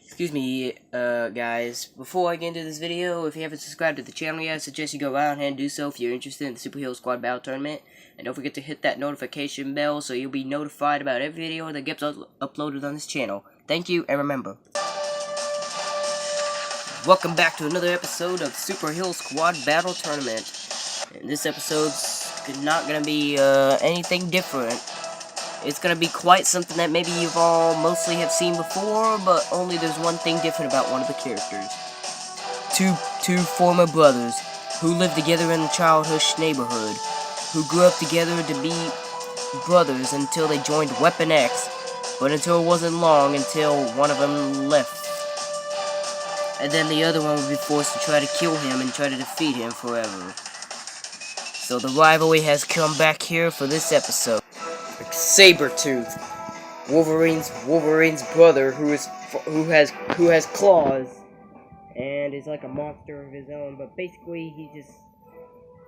excuse me, guys. Before I get into this video, if you haven't subscribed to the channel yet, I suggest you go out and do so if you're interested in the Superhero Squad Battle Tournament. And don't forget to hit that notification bell so you'll be notified about every video that gets uploaded on this channel. Thank you, and remember, welcome back to another episode of Superhero Squad Battle Tournament. And this episode's not gonna be, anything different. It's gonna be quite something that maybe you've all mostly have seen before, but only there's one thing different about one of the characters. Two former brothers who lived together in the childhood neighborhood, who grew up together to be brothers until they joined Weapon X, but until it wasn't long until one of them left. And then the other one would be forced to try to kill him and try to defeat him forever. So the rivalry has come back here for this episode. Sabretooth, Wolverine's brother, who has claws and is like a monster of his own, but basically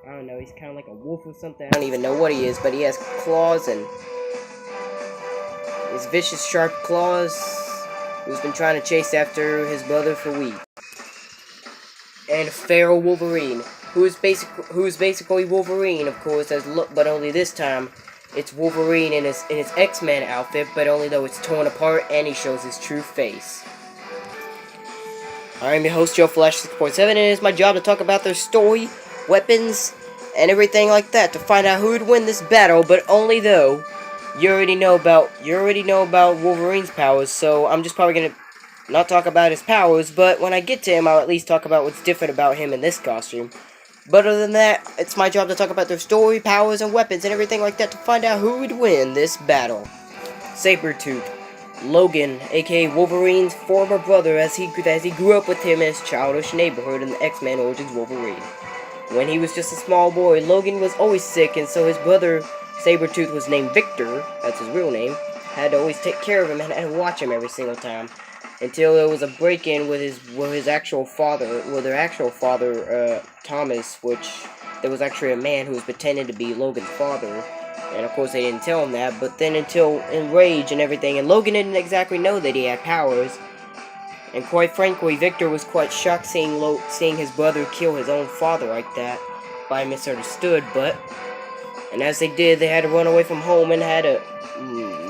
I don't know, he's kind of like a wolf or something. I don't even know what he is, but he has claws and his vicious sharp claws, who's been trying to chase after his brother for weeks. And feral Wolverine, who is basically Wolverine, of course, but only this time it's Wolverine in his X-Men outfit, but only though it's torn apart and he shows his true face. I'm your host, Joe Flash 6.7, and it is my job to talk about their story, weapons, and everything like that to find out who would win this battle, but only though you already know about Wolverine's powers, so I'm just probably gonna not talk about his powers, but when I get to him, I'll at least talk about what's different about him in this costume. But other than that, it's my job to talk about their story, powers, and weapons, and everything like that to find out who would win this battle. Sabretooth, Logan, aka Wolverine's former brother, as he grew up with him in his childish neighborhood in the X-Men Origins Wolverine. When he was just a small boy, Logan was always sick, and so his brother, Sabretooth, was named Victor, that's his real name, had to always take care of him and had to watch him every single time. Until there was a break-in with their actual father, Thomas, which there was actually a man who was pretending to be Logan's father, and of course they didn't tell him that, but then until Enrage and everything, and Logan didn't exactly know that he had powers, and quite frankly, Victor was quite shocked seeing his brother kill his own father like that, by misunderstood, and as they did, they had to run away from home and had to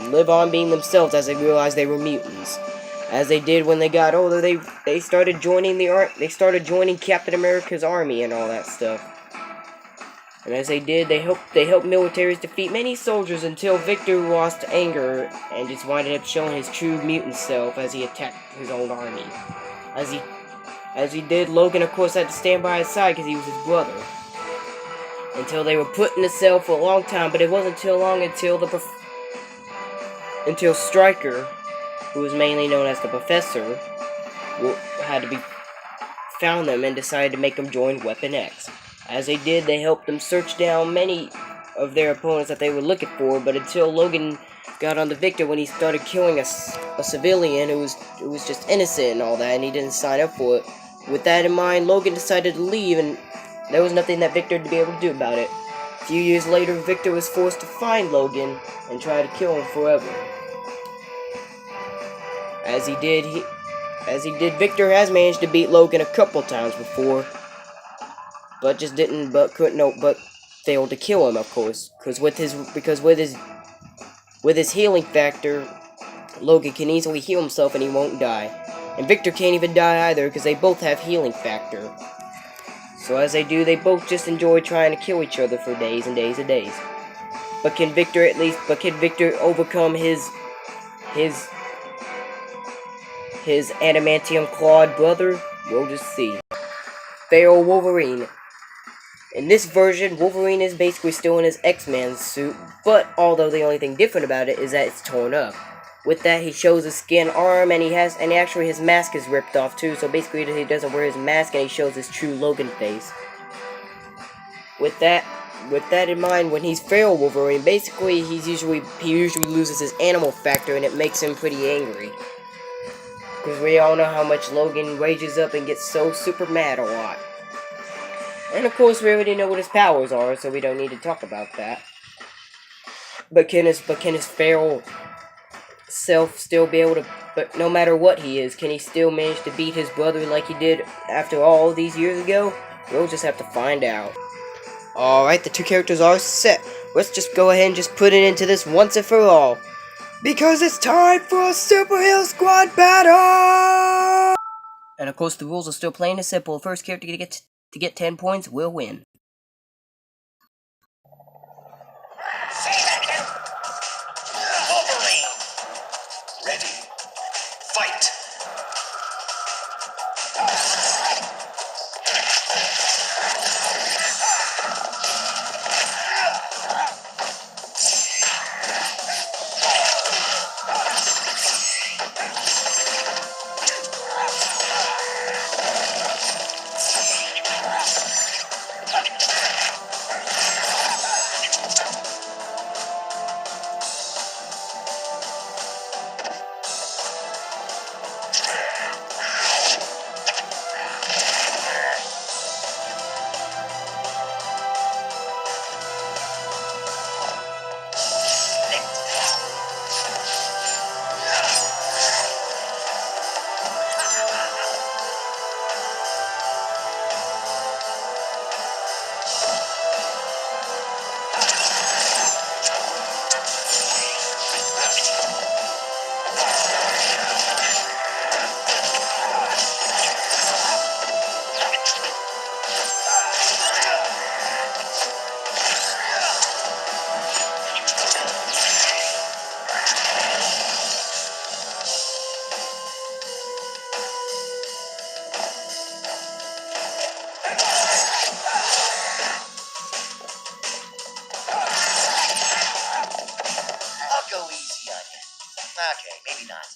live on being themselves as they realized they were mutants. As they did when they got older, they started joining Captain America's army and all that stuff. And as they did, they helped militaries defeat many soldiers until Victor lost anger and just winded up showing his true mutant self as he attacked his own army. As he did, Logan of course had to stand by his side because he was his brother. Until they were put in a cell for a long time, but it wasn't too long until Stryker, who was mainly known as the Professor, found them and decided to make them join Weapon X. As they did, they helped them search down many of their opponents that they were looking for, but until Logan got on the Victor when he started killing a civilian who was just innocent and all that, and he didn't sign up for it. With that in mind, Logan decided to leave, and there was nothing that Victor would be able to do about it. A few years later, Victor was forced to find Logan and try to kill him forever. As he did, Victor has managed to beat Logan a couple times before, but failed to kill him, of course, because with his healing factor, Logan can easily heal himself and he won't die, and Victor can't even die either because they both have healing factor. So as they do, they both just enjoy trying to kill each other for days and days and days. But can Victor overcome his adamantium clawed brother? We'll just see. Feral Wolverine. In this version, Wolverine is basically still in his X-Man suit, but although the only thing different about it is that it's torn up. With that, he shows his skin arm, and actually his mask is ripped off too, so basically he doesn't wear his mask and he shows his true Logan face. With that in mind, when he's feral Wolverine, basically he usually loses his animal factor and it makes him pretty angry. Because we all know how much Logan rages up and gets so super mad a lot. And of course we already know what his powers are, so we don't need to talk about that. But can his feral self still be able to, but no matter what he is, can he still manage to beat his brother like he did after all these years ago? We'll just have to find out. Alright, the two characters are set. Let's just go ahead and just put it into this once and for all. Because it's time for a Superhero Squad battle! And of course the rules are still plain and simple. First character to get 10 points will win. Wolverine! Ready. Fight! I'll go easy on you. Okay, maybe not.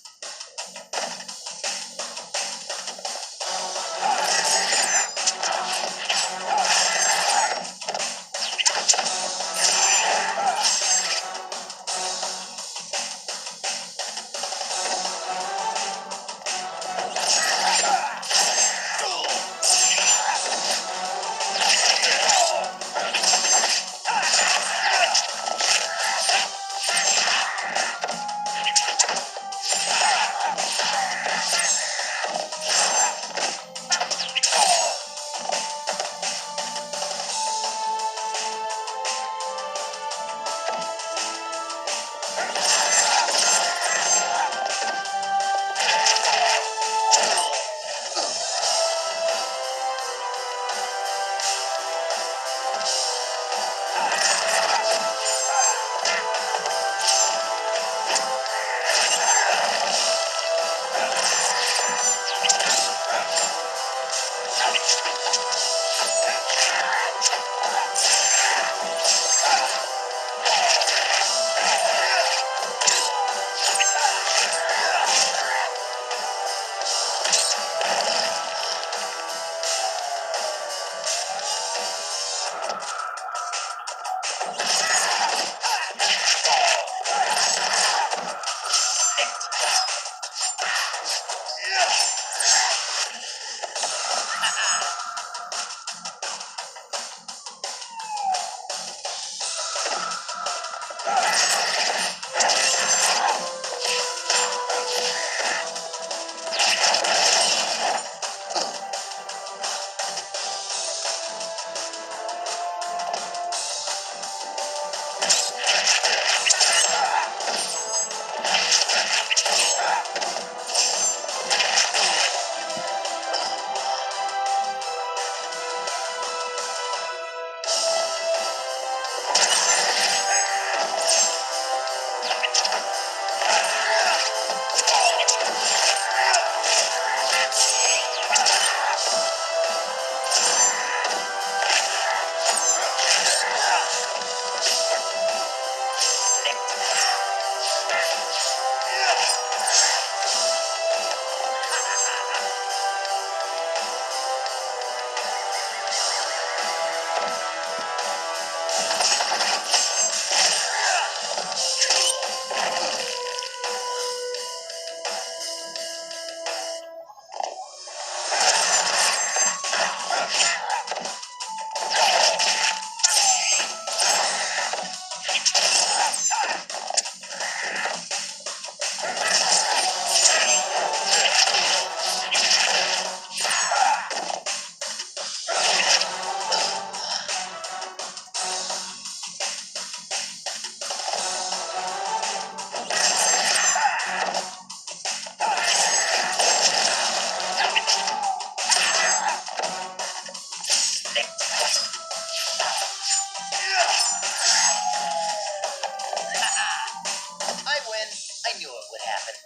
would happen.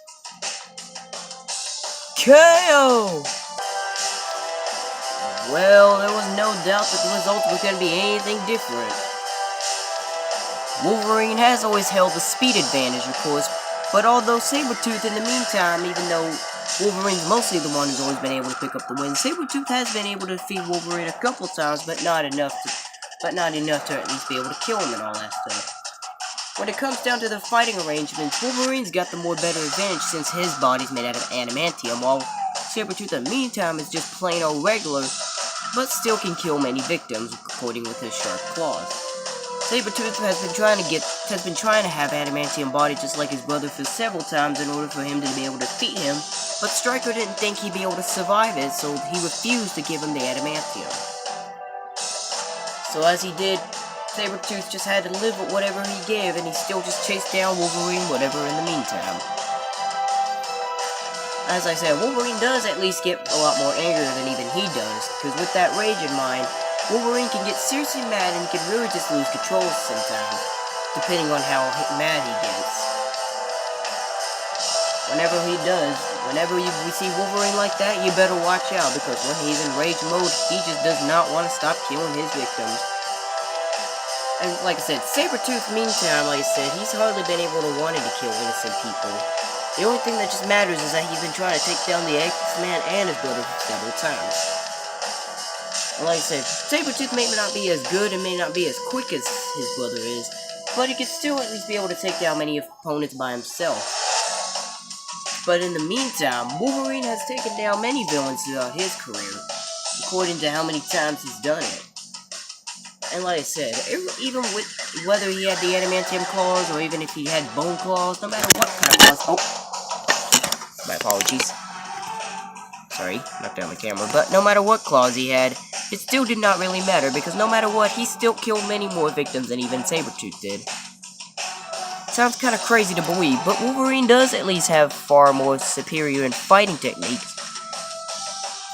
KO! Well, there was no doubt that the results were going to be anything different. Wolverine has always held the speed advantage, of course, but although Sabretooth in the meantime, even though Wolverine's mostly the one who's always been able to pick up the win, Sabretooth has been able to defeat Wolverine a couple times, but not enough to at least be able to kill him and all that stuff. When it comes down to the fighting arrangements, Wolverine's got the more better advantage since his body's made out of adamantium, while Sabretooth in the meantime is just plain old regular, but still can kill many victims, according with his sharp claws. Sabretooth has been trying to have adamantium body just like his brother for several times in order for him to be able to defeat him, but Stryker didn't think he'd be able to survive it, so he refused to give him the adamantium. So as he did, Sabretooth just had to live with whatever he gave, and he still just chased down Wolverine whatever in the meantime. As I said, Wolverine does at least get a lot more angry than even he does, because with that rage in mind, Wolverine can get seriously mad and can really just lose control sometimes, depending on how mad he gets. Whenever we see Wolverine like that, you better watch out, because when he's in rage mode, he just does not want to stop killing his victims. And like I said, Sabretooth, meantime, like I said, he's hardly been able to want to kill innocent people. The only thing that just matters is that he's been trying to take down the X-Man and his brother several times. And like I said, Sabretooth may not be as good and may not be as quick as his brother is, but he can still at least be able to take down many opponents by himself. But in the meantime, Wolverine has taken down many villains throughout his career, according to how many times he's done it. And like I said, even with whether he had the adamantium claws or even if he had bone claws, no matter what kind of claws. Oh, my apologies. Sorry, knocked down the camera. But no matter what claws he had, it still did not really matter because no matter what, he still killed many more victims than even Sabretooth did. Sounds kind of crazy to believe, but Wolverine does at least have far more superior in fighting techniques.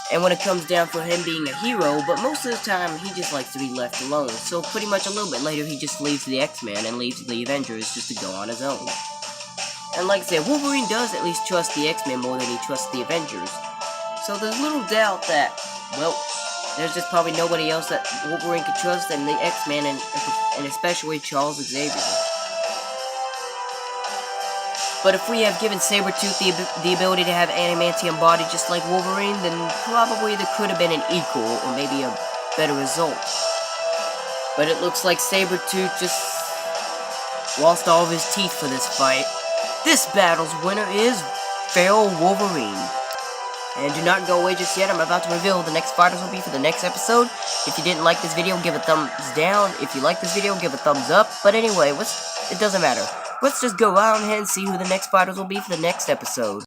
And when it comes down for him being a hero, but most of the time he just likes to be left alone. So pretty much a little bit later he just leaves the X-Men and leaves the Avengers just to go on his own. And like I said, Wolverine does at least trust the X-Men more than he trusts the Avengers. So there's little doubt that, well, there's just probably nobody else that Wolverine could trust than the X-Men and especially Charles Xavier. But if we have given Sabretooth the ability to have adamantium body just like Wolverine, then probably there could have been an equal or maybe a better result. But it looks like Sabretooth just lost all of his teeth for this fight. This battle's winner is Feral Wolverine. And do not go away just yet, I'm about to reveal who the next fighters will be for the next episode. If you didn't like this video, give a thumbs down. If you like this video, give a thumbs up. But anyway, it doesn't matter. Let's just go on ahead and see who the next fighters will be for the next episode.